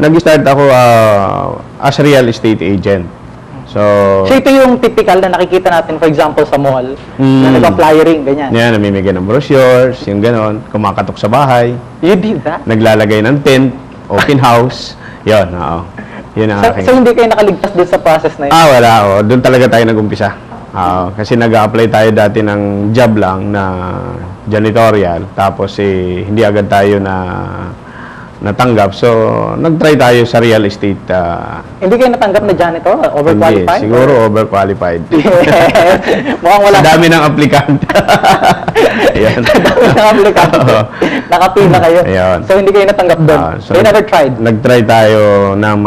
Nag-start ako as a real estate agent. So ito yung typical na nakikita natin, for example, sa mall, na nag-flyering, ganyan. yan, namimigay ng brochures, yung ganon, kumakatok sa bahay, You did that? naglalagay ng tent, open house, yun, oo. Yun ang aking... So, hindi kayo nakaligtas dun sa process na yun? wala, doon talaga tayo nag-umpisa. Kasi nag-apply tayo dati ng job lang na janitorial, tapos hindi agad tayo natanggap. So, nag-try tayo sa real estate. Hindi kayo natanggap na janitor? Overqualified? Hindi, siguro overqualified. Yes. Mukhang wala. Sa dami ng aplikante. Ayan. Dami ng aplikante. Nakapila kayo. Ayan. So, hindi kayo natanggap doon? So, you never tried? Nag-try tayo na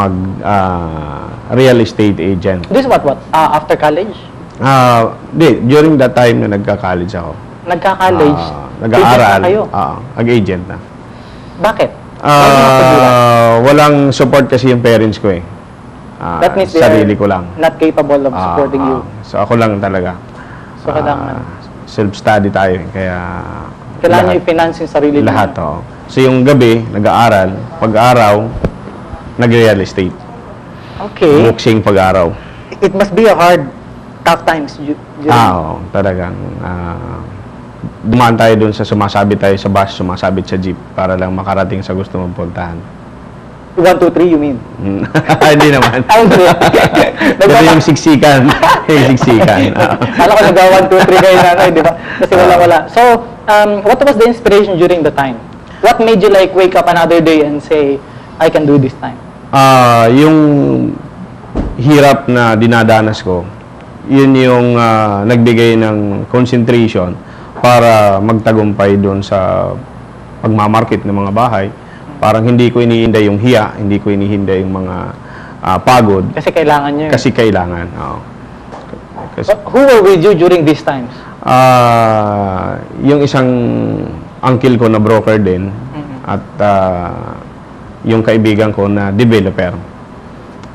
real estate agent. This what? After college? During that time na nagka-college ako. Nagka-college? Nag-aaral. Kayo? Nag-agent na. Bakit? Walang support kasi yung parents ko eh. That means sarili ko lang. Not capable of supporting you. So ako lang talaga. So kailangan self-study tayo eh. Kaya kailangan nyo i-finance yung sarili nyo. lahat. So yung gabi, nag-aaral. Pag-araw, nag-real estate. Okay. Boxing pag-araw. It must be a hard, tough times. Talagang dumaan tayo dun sa sumasabit tayo sa bus, sumasabit sa jeep para lang makarating sa gusto mong puntahan. 1, 2, 3, you mean? Hindi naman. Hindi. Pero yung siksikan. Yung siksikan. Alam ko nag 1, 2, 3 kayo nanay, di ba? Kasi wala. So, what was the inspiration during the time? What made you like wake up another day and say, I can do this time? Yung hirap na dinadanas ko, yun yung nagbigay ng concentration para magtagumpay doon sa pagmamarket ng mga bahay. Parang hindi ko iniinda yung hiya, hindi ko inihinda yung mga pagod. Kasi kailangan nyo. Kasi kailangan. Kasi, who were with you during these times? yung isang uncle ko na broker din, at yung kaibigan ko na developer.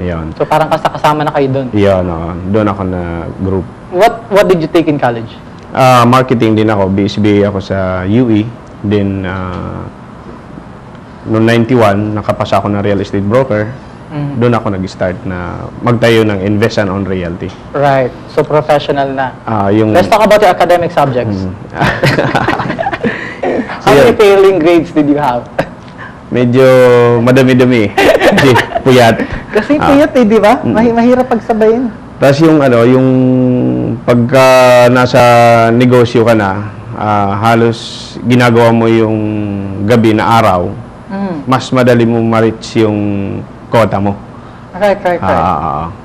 Yun. So parang kasama na kayo doon? Yun, doon ako na group. What did you take in college? Marketing din ako, BSBA ako sa UE. Then, noong 91, nakapasa ako ng real estate broker. Doon ako nag-start na magtayo ng invest on realty. Right. So, professional na. Let's talk about your academic subjects. How many failing grades did you have? Medyo madami-dami. Kasi puyat. Kasi puyat di ba? Mahirap pagsabayin. Tapos yung pagka nasa negosyo ka na, halos ginagawa mo yung gabi na araw, mas madali mo ma-reach yung quota mo. Right.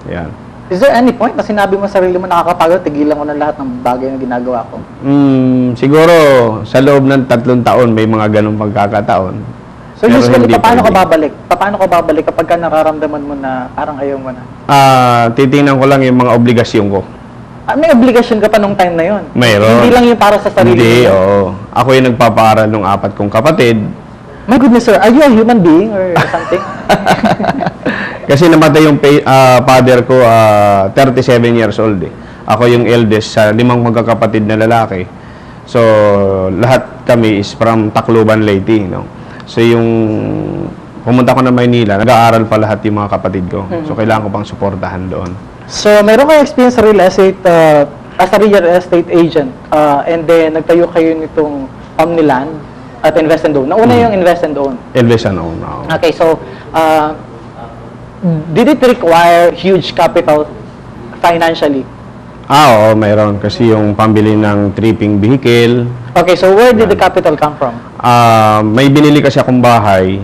Yan. Is there any point na sinabi mo sa sarili mo, nakakapagod, tigilan ko na lahat ng bagay na ginagawa ko? Siguro, sa loob ng 3 taon, may mga ganong pagkakataon. So usually, paano ka babalik? Paano ka babalik kapag ka nakaramdaman mo na parang ayaw mo na? Titingnan ko lang yung mga obligasyon ko. May obligasyon ka pa nung time na yon? Mayroon. Hindi lang yung para sa sarili mo? Hindi, oo. Ako yung nagpapaaral ng 4 kong kapatid. My goodness, sir. Are you a human being or something? Kasi namatay yung father ko, 37 years old eh. Ako yung eldest sa 5 magkakapatid na lalaki. So, lahat kami is from Tacloban, Leyte, no? So, yung pumunta ko na Maynila, nag-aaral pa lahat yung mga kapatid ko. So, kailangan ko pang suportahan doon. So, meron kayo experience sa real estate as a real estate agent. And then, nagtayo kayo nitong Omniland at Invest and Own. Nauna yung Invest and Own. Invest and Own. Okay, so, did it require huge capital financially? Oo, mayroon. Kasi yung pambili ng tripping vehicle. Okay, so where did the capital come from? May binili kasi akong bahay,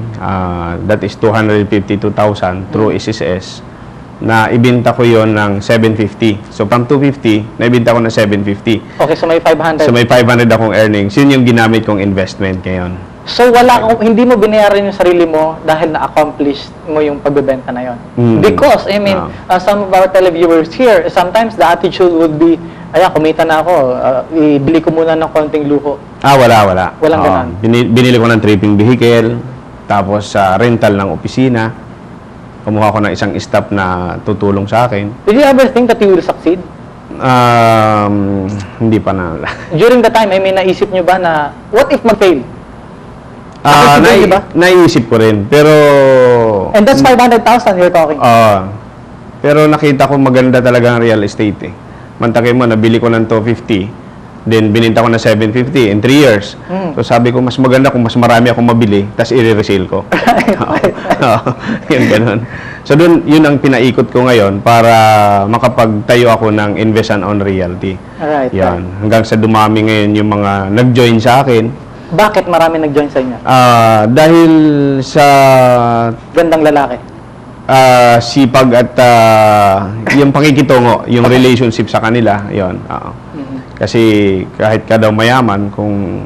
that is 252,000 through SSS, na ibenta ko yon ng 750. So, from 250, naibenta ko ng 750. Okay, so may 500. So, may 500 akong earnings. Yun yung ginamit kong investment ngayon. So, hindi mo binayaran yung sarili mo dahil na-accomplish mo yung pagbebenta na yon. Because, I mean, some of our televiewers here, sometimes the attitude would be, kumita na ako, ibili ko muna ng konting luho. Wala. Walang ganun. Binili ko ng tripping vehicle, tapos rental ng opisina. Kumuha ko ng isang staff na tutulong sa akin. Did you ever think that you will succeed? Hindi pa na. During the time, I mean, naisip nyo ba na, what if mag-fail? Nakikita, di ba? Naiisip ko rin. Pero... And that's 500,000 you're talking. Pero nakita ko maganda talaga ang real estate eh. Mantakay mo, nabili ko ng 250. Then, bininta ko na 750 in 3 years. So, sabi ko, mas maganda kung mas marami akong mabili, tapos i-resale ko. Yung ganun. So, yun ang pinaikot ko ngayon para makapagtayo ako ng invest and own realty. Alright. Yan. Hanggang sa dumami ngayon yung mga nag-join sa akin. Bakit marami nag-join sa inyo? Dahil sa Gandang lalaki. sipag at yung pakikitungo, yung relationship sa kanila, yon. Kasi kahit ka daw mayaman, kung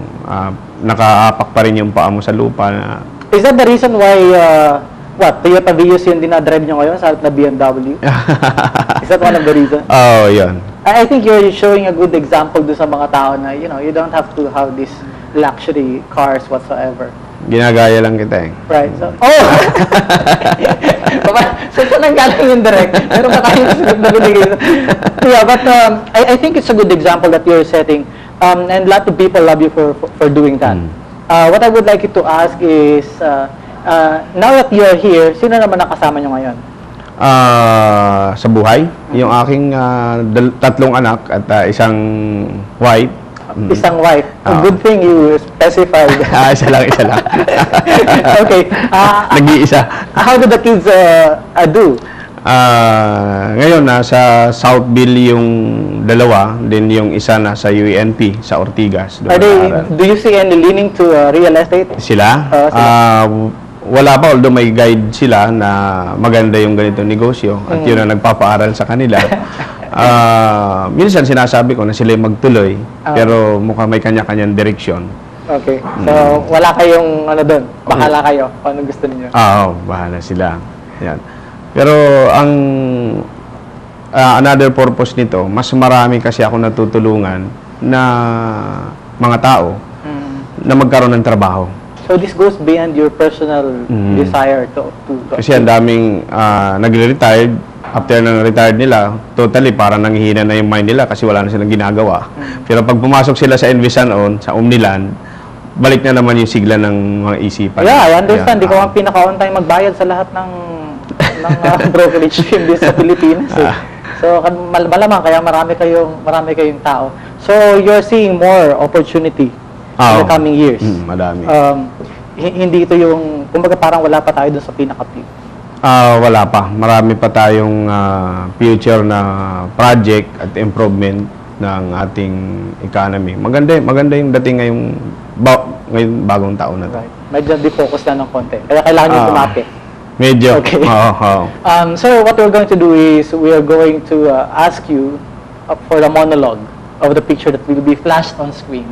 nakaapak pa rin yung paa mo sa lupa. Is that the reason why, Toyota Vios yung dinadrive nyo ngayon sa halip na BMW? Is that one of the reasons? Oh, yun. I think you're showing a good example do sa mga tao na, you don't have to have these luxury cars whatsoever. Ginagaya lang kita eh. Right. So, so saan ang galing yung direct? Meron pa tayong sunod na binigay. Yeah, but I think it's a good example that you're setting. And a lot of people love you for doing that. What I would like you to ask is, now that you're here, sino naman nakasama nyo ngayon? Sa buhay, yung aking 3 anak at isang wife. Isang wife. A good thing you specified. Isa lang. Okay. Nag-iisa. How do the kids do? Ngayon, nasa Southville yung dalawa, then yung isa nasa UNP, sa Ortigas. Do you see any leaning to real estate? Sila? Wala pa, although may guide sila na maganda yung ganito negosyo at yun ang nagpapaaral sa kanila. Minsan sinasabi ko na sila yung magtuloy, pero mukhang may kanya-kanyang direksyon. Okay. So, wala kayong doon. Bahala kayo kung ano gusto niyo. Bahala sila. Yan. Pero ang another purpose nito, mas marami kasi ako natutulungan na mga tao na magkaroon ng trabaho. So this goes beyond your personal desire to kasi ang daming nagre-retired. After ng retired nila, totally parang nanghihina na yung mind nila kasi wala na silang ginagawa. Pero pag pumasok sila sa Invest and Own, sa Omniland, balik na naman yung sigla ng mga isipan. Yeah, I understand. Di ko ang pinaka-on time magbayad sa lahat ng brokerage firm sa Pilipinas. So, malamang kaya marami kayong tao. So, you're seeing more opportunity in the coming years. Madami. Hindi ito yung, kumbaga parang wala pa tayo dun sa pinaka-peak. Wala pa. Marami pa tayong future na project at improvement ng ating economy. Maganda yung dating ngayong bagong taon na ito. Right. Medyo di-focus na ng konti. Kaya kailangan yung tumapit. Medyo. Okay. So what we're going to do is we are going to ask you for a monologue of the picture that will be flashed on screen.